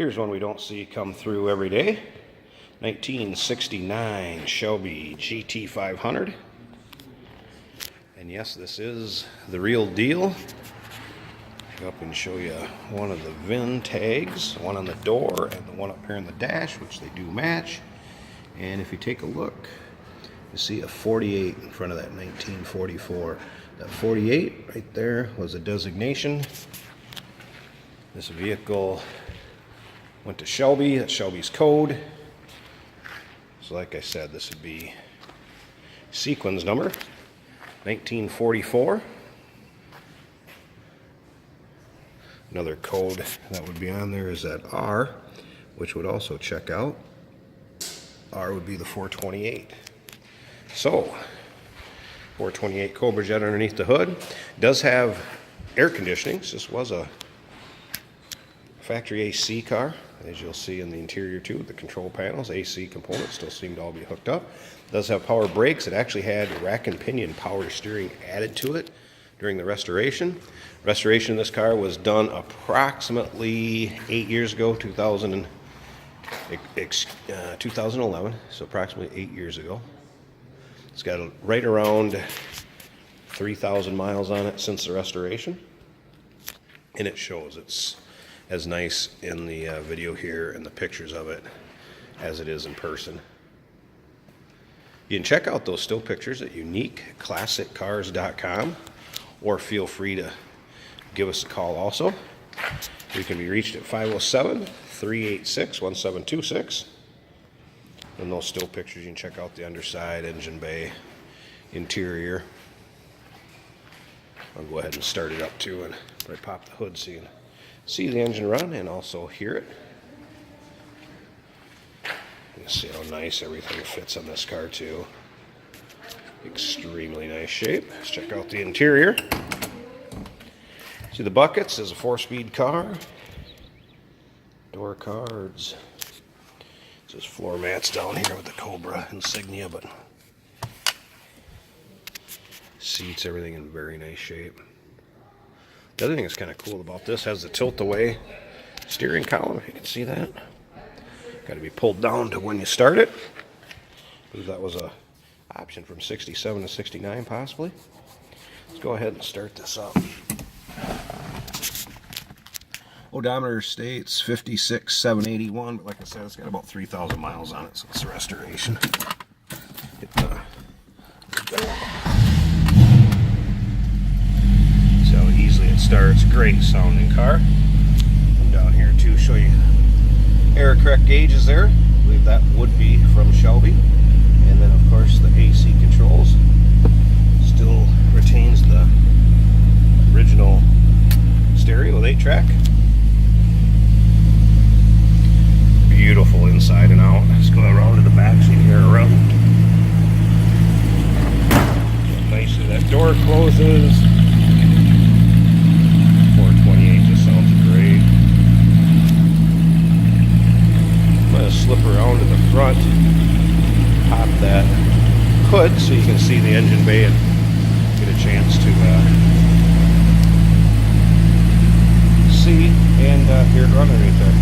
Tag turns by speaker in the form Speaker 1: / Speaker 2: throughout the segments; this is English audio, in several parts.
Speaker 1: Here's one we don't see come through every day. 1969 Shelby GT500. And yes, this is the real deal. Go up and show you one of the VIN tags, one on the door and the one up here in the dash, which they do match. And if you take a look, you see a 48 in front of that 1944. That 48 right there was a designation. This vehicle went to Shelby. That's Shelby's code. So like I said, this would be sequence number 1944. Another code that would be on there is that R, which would also check out. R would be the 428. So 428 Cobra jet underneath the hood. Does have air conditioning. This was a factory AC car, as you'll see in the interior too. The control panels, AC components still seem to all be hooked up. Does have power brakes. It actually had rack and pinion power steering added to it during the restoration. Restoration of this car was done approximately 8 years ago, 2011, so approximately 8 years ago. It's got right around 3,000 miles on it since the restoration, and it shows it's as nice in the video here and the pictures of it as it is in person. You can check out those still pictures at uniqueclassiccars.com, or feel free to give us a call also. We can be reached at 507-386-1726. And those still pictures, you can check out the underside, engine bay, interior. I'll go ahead and start it up too, and I pop the hood so you can see the engine run and also hear it. You can see how nice everything fits on this car too. Extremely nice shape. Let's check out the interior. See the buckets. This is a 4-speed car. Door cards. There's floor mats down here with the Cobra insignia, but seats, everything in very nice shape. The other thing that's kind of cool about this has the tilt-away steering column, if you can see that. Got to be pulled down to when you start it. I believe that was a option from 67 to 69 possibly. Let's go ahead and start this up. Odometer states 56,781, but like I said, it's got about 3,000 miles on it since the restoration. See how easily it starts. Great sounding car. Come down here to show you air correct gauges there. I believe that would be from Shelby. And then of course the AC controls. Still retains the original stereo with 8-track. Beautiful inside and out. Let's go around to the back so you can hear it around. Nicely, that door closes. 428 just sounds great. I'm going to slip around to the front, pop that hood so you can see the engine bay and get a chance to see and hear it run underneath there.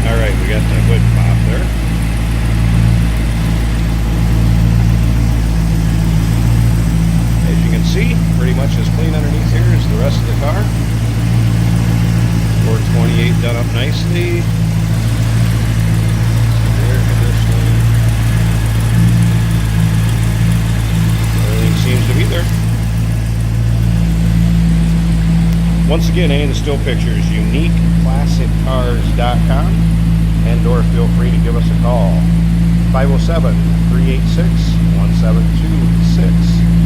Speaker 1: Alright, we got the hood pop there. As you can see, pretty much as clean underneath here as the rest of the car. 428 done up nicely. Air conditioning. Everything seems to be there. Once again, any of the still pictures, uniqueclassiccars.com, and or feel free to give us a call. 507-386-1726.